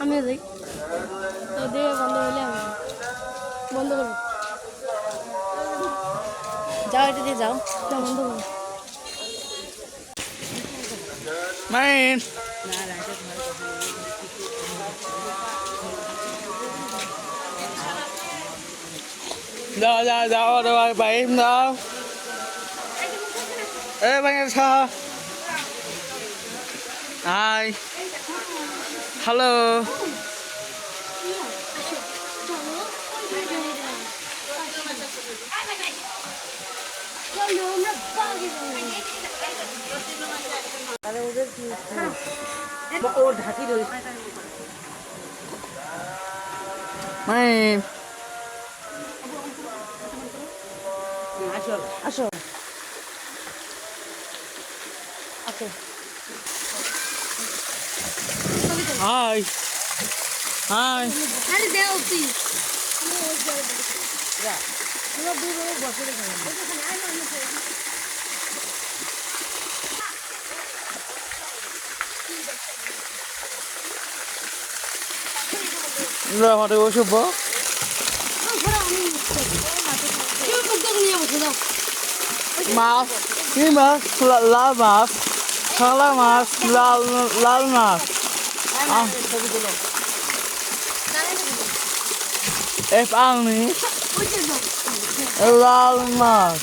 আমিও যাই দিয়ে বন্ধ হলে আমি বন্ধ করবো যাও এটা দিয়ে যাও বন্ধ করবো Main. Đâu rồi bảy em đâu. Ê bạn em sao? Hi. Hello. আরে ওদের কি ও ঢাকি রয়েছে Main. আসো আসো ওকে Hi. Hi. আরে দেও প্লিজ যা পুরো দূরে বসে রেখে Rồi mà được chụp bó. Mas, ini mas, la mas, salah mas, lal mas. F ani, lal mas.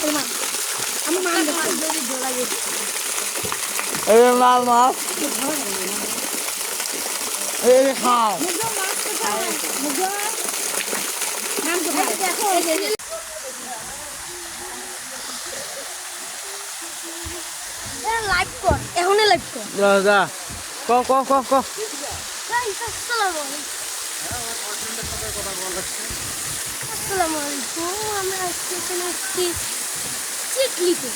Lal mas. Hal. Live কর এখনই লাইভ কর যা ক আসসালামু আলাইকুম আমরা আজকে এখানে এসেছি চিকলিতে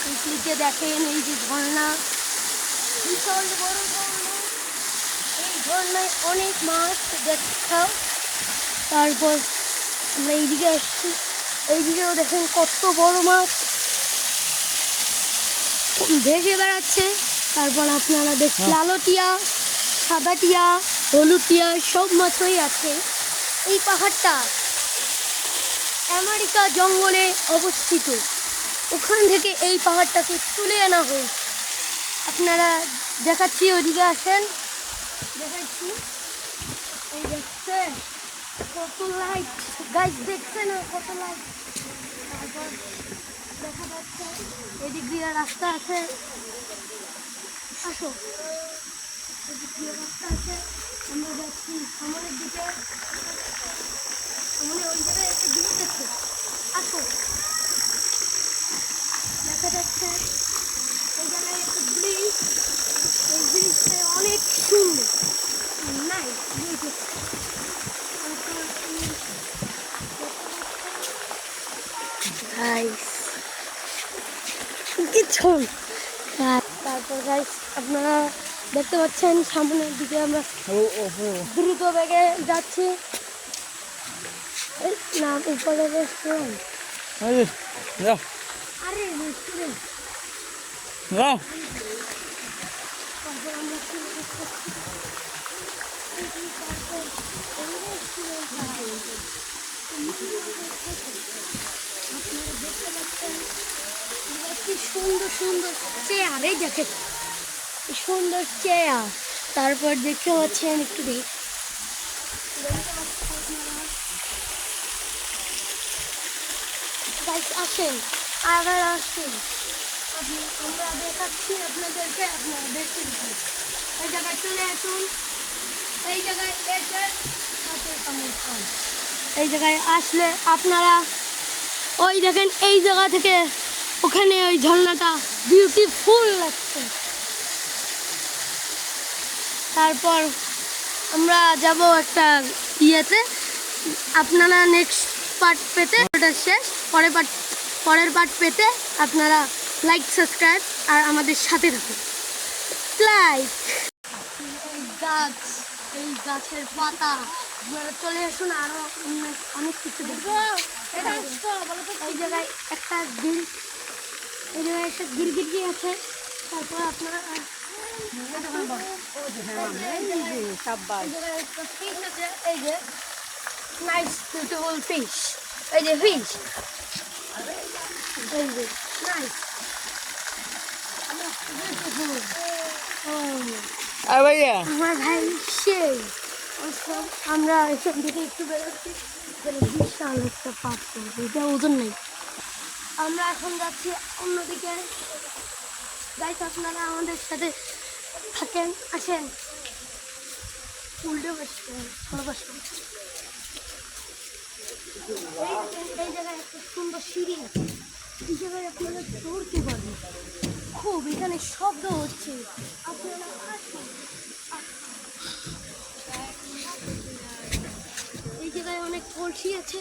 চিকলিতে দেখেন এই যে ঝর্ণা বিশাল বড় ঝর্ণা এই ঝর্ণায় অনেক মাছ দেখাও তারপর আমরা এইদিকে আসছি এইদিকেও দেখেন কত বড় মাছ ভেসে বেড়াচ্ছে তারপর আপনারা দেখছেন লালো টিয়া সাদা টিয়া হলুদ টিয়া সব মাছই আছে এই পাহাড়টা আমেরিকা জঙ্গলে অবস্থিত ওখান থেকে এই পাহাড়টাকে তুলে আনা হয়েছে আপনারা দেখাচ্ছি ওদিকে আসেন দেখাচ্ছি এই দেখছেন কত লাইট গাছ দেখছেন কত লাইট তারপর দেখা যাচ্ছে এদিক দিয়ে রাস্তা আছে আসো এদিক দিয়ে রাস্তা আছে আমরা যাচ্ছি সামনের দিকে সামনে ওই জায়গায় একটা ব্রিজ আছে আসো দেখা যাচ্ছে ওই জায়গায় একটা ব্রিজ এই ব্রিজটা অনেক সুন্দর নাই ব্রিজ তারপর গাইস আপনারা দেখতে পাচ্ছেন সামনের দিকে আমরা দ্রুত বেগে যাচ্ছি না উপরে রেস্টুরেন্ট আরে রেস্টুরেন্ট তারপর আমরা কি সুন্দর সুন্দর চেয়ার এই দেখেন সুন্দর চেয়ার তারপর দেখতে পাচ্ছেন একটু আসেন আবার আসেন আমরা দেখাচ্ছি আপনাদেরকে আপনারা দেখতে এই জায়গায় চলে আসুন এই জায়গায় আমির খান। এই জায়গায় আসলে আপনারা ওই দেখেন এই জায়গা থেকে ওখানে ওই ঝর্ণাটা বিউটিফুল লাগছে। তারপর আমরা যাব একটা ইয়েতে, আপনারা নেক্সট পার্ট পেতে, ওটা শেষ, পরের পার্ট পেতে আপনারা লাইক সাবস্ক্রাইব আর আমাদের সাথে থাকুন। লাইক গাছ, এই গাছের পাতা, আপনারা চলে আসুন আরো অনেক কিছু দেখবো। এই জায়গায় একটা গিরগিটি আছে। তারপর আপনারা ফিশ আছে, এই যে নাইস বিউটিফুল ফিশ, এই যে ফিশ, এই যে নাইস আর ভাইয়া আমার ভাই সেই। আমরা এখান থেকে একটু বেরোচ্ছি, বিশাল একটা পাথর, এটা ওজন নেই। আমরা এখন যাচ্ছি অন্যদিকে। গাইস আপনারা আমাদের সাথে থাকেন, আসেন। উল্টে বসতে ভালো বসবেন। এই জায়গায় একটা সুন্দর সিঁড়ি আছে, এই জায়গায় আপনারা চড়তে পারবেন। খুব এখানে শব্দ হচ্ছে, আপনারা আসুন। এই জায়গায় অনেক কলসি আছে,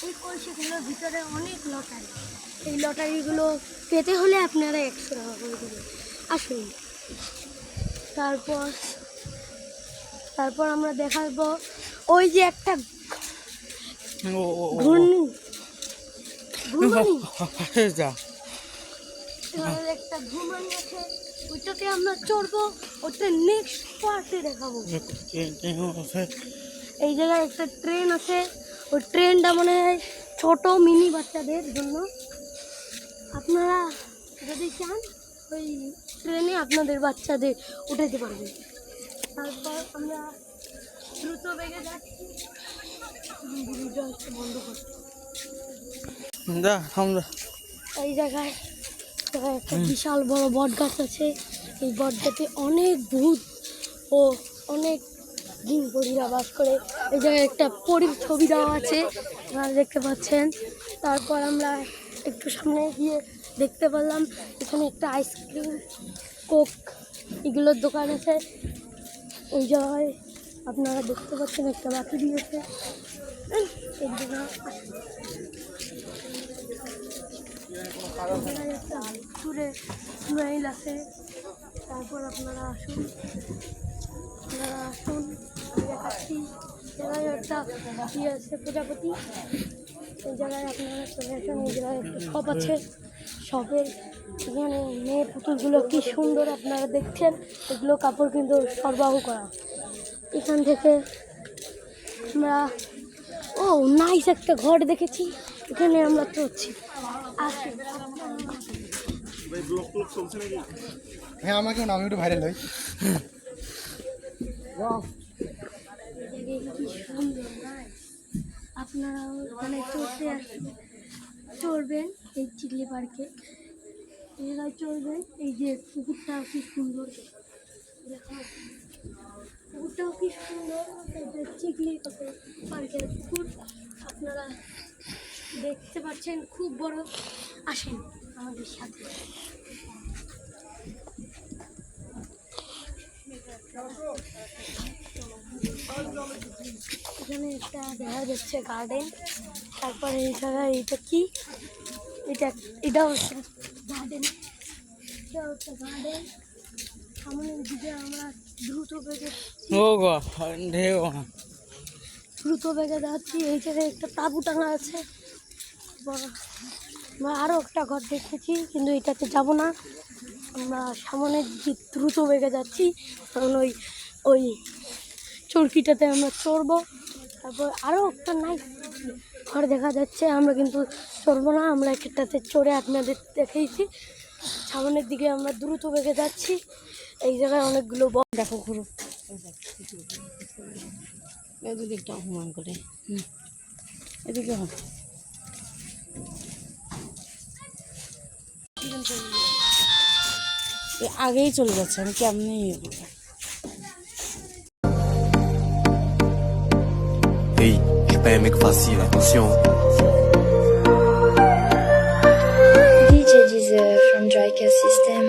এই কলসিগুলোর ভিতরে অনেক লটারি। এই লটারিগুলো পেতে হলে আপনারা 100 টাকা করে দেবেন। আসুন। তারপর আমরা দেখাবো ওই যে একটা ঘূর্ণি, একটা ঘুমানি আছে, ওইটাতে আমরা চড়বো, ওটা নেক্সট পার্টে দেখাবো। এই জায়গায় একটা ট্রেন আছে, ওই ট্রেনটা মনে হয় ছোট মিনি বাচ্চাদের জন্য। আপনারা যদি চান ওই ট্রেনে আপনাদের বাচ্চাদের উঠাতে পারবেন। তারপর আমরা দ্রুত বেগে যাচ্ছি, বন্ধ করছি। এই জায়গায় একটা বিশাল বড় বট গাছ আছে। এই বট গাছে অনেক ভূত ও অনেক দিন পরীরা বাস করে। এই জায়গায় একটা পরীর ছবি দেওয়া আছে, আপনারা দেখতে পাচ্ছেন। তারপর আমরা একটু সামনে গিয়ে দেখতে পেলাম এখানে একটা আইসক্রিম, কোক এগুলোর দোকান আছে। ওই জায়গায় আপনারা দেখতে পাচ্ছেন একটা বাতি দিয়েছে। ঘুরে মাইল আছে। তারপর আপনারা আসুন, দেখাচ্ছি। জায়গায় একটা ইয়ে আছে প্রজাপতি, এই জায়গায় আপনারা চলে আসুন। এই জায়গায় একটা শপ আছে, শপের এখানে মেয়ে পুতুলগুলো কি সুন্দর আপনারা দেখছেন। এগুলো কাপড় কিন্তু সরবরাহ করা। এখান থেকে আমরা নাইস একটা ঘর দেখেছি, এখানে আমরা চলছি। হ্যাঁ আমাকে আমি একটু ভাইরাল হই। কি সুন্দর, আপনারা ওখানে চড়বেন এই চিকলি পার্কে, এই জায়গায় চড়বেন। এই যে পুকুরটা কি সুন্দর, পুকুরটাও কি সুন্দর। চিকলি পার্কের পুকুর আপনারা দেখতে পাচ্ছেন, খুব বড়। আসেন আমাদের সাথে। এখানে একটা দেখা যাচ্ছে গার্ডেন। তারপরে এই জায়গায় এটা কি, এটাও হচ্ছে গার্ডেন, এটাও হচ্ছে গার্ডেন। সামনের দিকে আমরা দ্রুত বেগে যাচ্ছি। এই জায়গায় একটা তাঁবু টাঙা আছে। আমরা আরও একটা ঘর দেখেছি, কিন্তু এটাতে যাব না। আমরা সামনের দিকে দ্রুত বেগে যাচ্ছি, কারণ ওই চরকিটাতে আমরা চড়বো। তারপর আরও একটা নাইস ঘর দেখা যাচ্ছে, আমরা কিন্তু চড়বো না, আমরা একটাতে চড়ে আপনাদের দেখিয়েছি। সামনের দিকে আমরা দ্রুত বেগে যাচ্ছি। এই জায়গায় অনেকগুলো দেখো ঘুরো, এদিকটা অপমান করে, এদিকে আগেই চলে যাচ্ছে, আমি কেমনি এই pas un mec facile, attention. DJ Deezer from Drycast System.